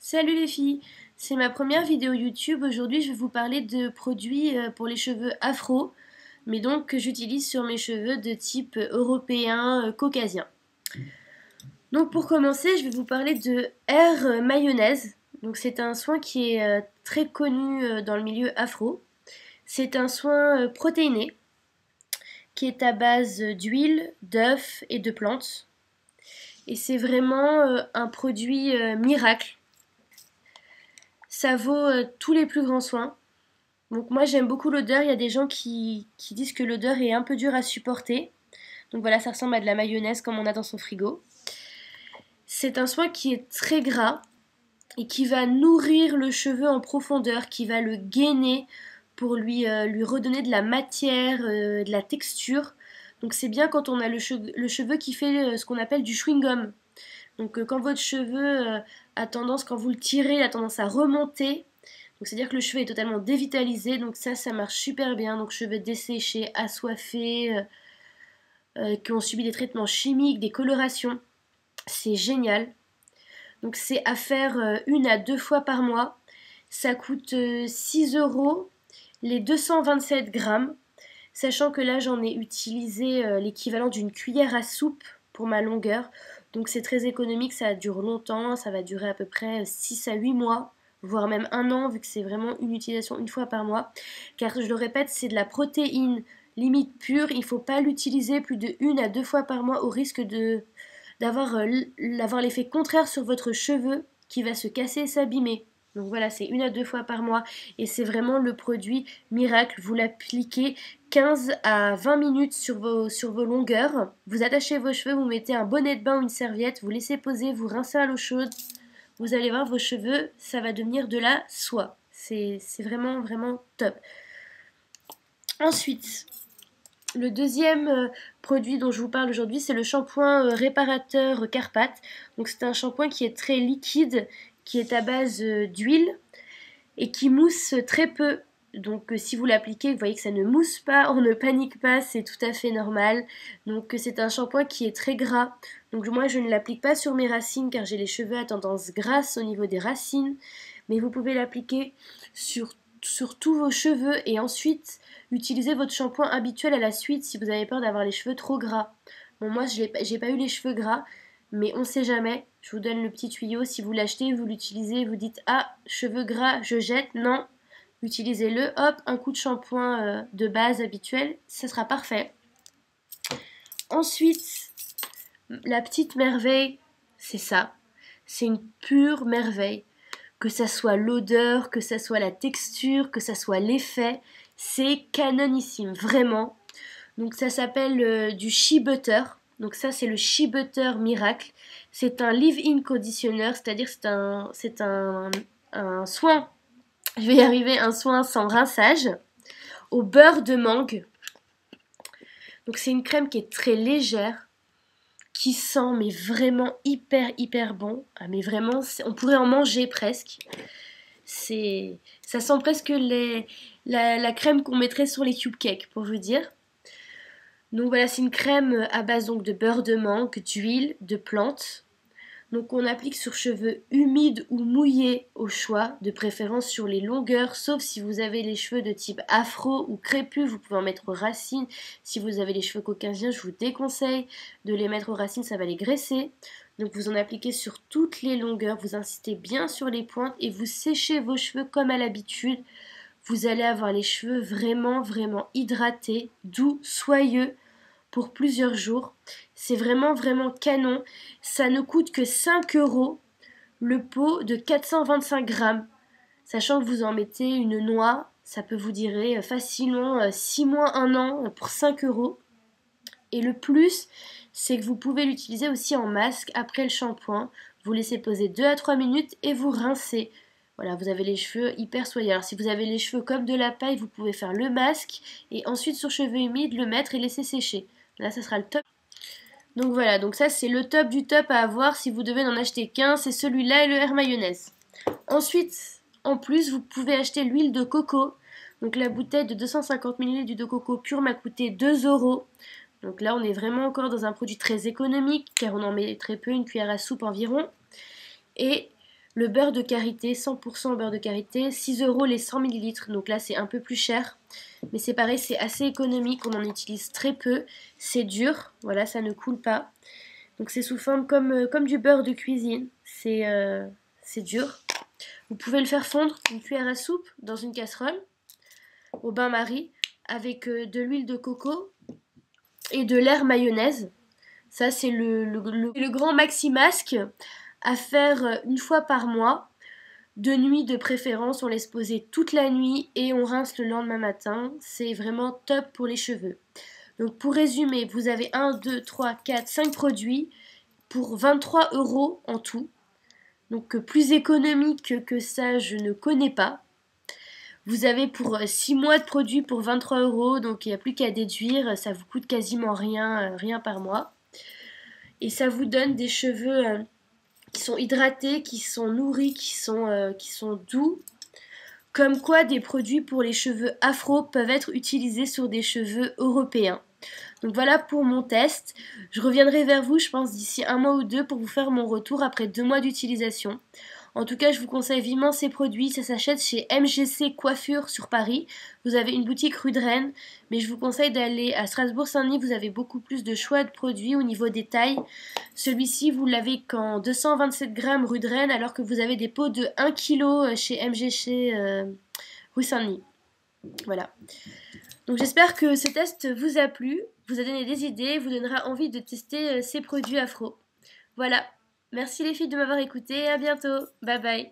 Salut les filles, c'est ma première vidéo YouTube. Aujourd'hui, je vais vous parler de produits pour les cheveux afro, mais donc que j'utilise sur mes cheveux de type européen, caucasien. Donc pour commencer, je vais vous parler de Air Mayonnaise. Donc c'est un soin qui est très connu dans le milieu afro. C'est un soin protéiné qui est à base d'huile, d'œufs et de plantes. Et c'est vraiment un produit miracle. Ça vaut tous les plus grands soins. Donc moi j'aime beaucoup l'odeur, il y a des gens qui disent que l'odeur est un peu dure à supporter. Donc voilà, ça ressemble à de la mayonnaise comme on a dans son frigo. C'est un soin qui est très gras et qui va nourrir le cheveu en profondeur, qui va le gainer pour lui redonner de la matière, de la texture. Donc c'est bien quand on a le cheveu qui fait ce qu'on appelle du chewing-gum. Donc quand votre cheveu a tendance, quand vous le tirez, il a tendance à remonter. Donc c'est-à-dire que le cheveu est totalement dévitalisé, donc ça marche super bien. Donc cheveux desséchés, assoiffés, qui ont subi des traitements chimiques, des colorations, c'est génial. Donc c'est à faire 1 à 2 fois par mois. Ça coûte 6 euros les 227 grammes, sachant que là j'en ai utilisé l'équivalent d'une cuillère à soupe pour ma longueur. Donc c'est très économique, ça dure longtemps, ça va durer à peu près 6 à 8 mois, voire même 1 an, vu que c'est vraiment une utilisation 1 fois par mois. Car je le répète, c'est de la protéine limite pure, il ne faut pas l'utiliser plus de 1 à 2 fois par mois au risque d'avoir l'effet contraire sur votre cheveu qui va se casser et s'abîmer. Donc voilà, c'est 1 à 2 fois par mois et c'est vraiment le produit miracle. Vous l'appliquez 15 à 20 minutes sur vos longueurs. Vous attachez vos cheveux, vous mettez un bonnet de bain ou une serviette, vous laissez poser, vous rincez à l'eau chaude. Vous allez voir vos cheveux, ça va devenir de la soie. C'est vraiment, vraiment top. Ensuite, le deuxième produit dont je vous parle aujourd'hui, c'est le shampoing réparateur Carpath. Donc c'est un shampoing qui est très liquide, qui est à base d'huile et qui mousse très peu. Donc si vous l'appliquez, vous voyez que ça ne mousse pas, on ne panique pas, c'est tout à fait normal. Donc c'est un shampoing qui est très gras. Donc moi je ne l'applique pas sur mes racines car j'ai les cheveux à tendance grasse au niveau des racines. Mais vous pouvez l'appliquer sur tous vos cheveux et ensuite utilisez votre shampoing habituel à la suite si vous avez peur d'avoir les cheveux trop gras. Bon moi j'ai pas eu les cheveux gras, mais on sait jamais. Je vous donne le petit tuyau, si vous l'achetez, vous l'utilisez, vous dites ah cheveux gras je jette, non, utilisez-le, hop, un coup de shampoing de base habituel, ça sera parfait. Ensuite, la petite merveille, c'est ça, c'est une pure merveille. Que ça soit l'odeur, que ça soit la texture, que ça soit l'effet, c'est canonissime, vraiment. Donc ça s'appelle du Shea Butter. Donc ça c'est le Shea Butter Miracle. C'est un leave-in conditioner, c'est-à-dire c'est un soin, je vais y arriver, un soin sans rinçage, au beurre de mangue. Donc c'est une crème qui est très légère, qui sent mais vraiment hyper bon. Ah mais vraiment, on pourrait en manger presque. Ça sent presque la crème qu'on mettrait sur les cupcakes, pour vous dire. Donc voilà, c'est une crème à base donc de beurre de mangue, d'huile, de plantes. Donc on applique sur cheveux humides ou mouillés au choix, de préférence sur les longueurs, sauf si vous avez les cheveux de type afro ou crépus, vous pouvez en mettre aux racines. Si vous avez les cheveux caucasiens, je vous déconseille de les mettre aux racines, ça va les graisser. Donc vous en appliquez sur toutes les longueurs, vous insistez bien sur les pointes et vous séchez vos cheveux comme à l'habitude. Vous allez avoir les cheveux vraiment hydratés, doux, soyeux pour plusieurs jours. C'est vraiment canon. Ça ne coûte que 5 euros le pot de 425 grammes. Sachant que vous en mettez une noix, ça peut vous durer facilement 6 mois, 1 an pour 5 euros. Et le plus, c'est que vous pouvez l'utiliser aussi en masque après le shampoing. Vous laissez poser 2 à 3 minutes et vous rincez. Voilà, vous avez les cheveux hyper soyeux. Alors si vous avez les cheveux comme de la paille, vous pouvez faire le masque et ensuite sur cheveux humides le mettre et laisser sécher. Là, ça sera le top. Donc voilà, donc ça c'est le top du top à avoir si vous devez en acheter qu'un, c'est celui-là et le Air Mayonnaise. Ensuite, en plus, vous pouvez acheter l'huile de coco. Donc la bouteille de 250 ml d'huile de coco pure m'a coûté 2 euros. Donc là, on est vraiment encore dans un produit très économique, car on en met très peu, une cuillère à soupe environ. Et Le beurre de karité, 100% beurre de karité, 6 € les 100 ml. Donc là, c'est un peu plus cher. Mais c'est pareil, c'est assez économique. On en utilise très peu. C'est dur. Voilà, ça ne coule pas. Donc c'est sous forme comme du beurre de cuisine. C'est dur. Vous pouvez le faire fondre une cuillère à soupe dans une casserole au bain-marie avec de l'huile de coco et de l'air mayonnaise. Ça, c'est le grand maxi masque à faire une fois par mois. De nuit de préférence, on laisse poser toute la nuit et on rince le lendemain matin. C'est vraiment top pour les cheveux. Donc pour résumer, vous avez 1, 2, 3, 4, 5 produits pour 23 € en tout. Donc plus économique que ça, je ne connais pas. Vous avez pour 6 mois de produits pour 23 €, donc il n'y a plus qu'à déduire, ça vous coûte quasiment rien, rien par mois. Et ça vous donne des cheveux qui sont hydratés, qui sont nourris, qui sont doux. Comme quoi des produits pour les cheveux afro peuvent être utilisés sur des cheveux européens. Donc voilà pour mon test. Je reviendrai vers vous, je pense, d'ici 1 mois ou 2 pour vous faire mon retour après 2 mois d'utilisation. En tout cas, je vous conseille vivement ces produits. Ça s'achète chez MGC Coiffure sur Paris. Vous avez une boutique rue de Rennes, mais je vous conseille d'aller à Strasbourg-Saint-Denis. Vous avez beaucoup plus de choix de produits au niveau des tailles. Celui-ci, vous l'avez qu'en 227 grammes rue de Rennes, alors que vous avez des pots de 1 kg chez MGC rue Saint-Denis. Voilà. Donc j'espère que ce test vous a plu, vous a donné des idées, vous donnera envie de tester ces produits afro. Voilà. Merci les filles de m'avoir écouté, à bientôt. Bye bye.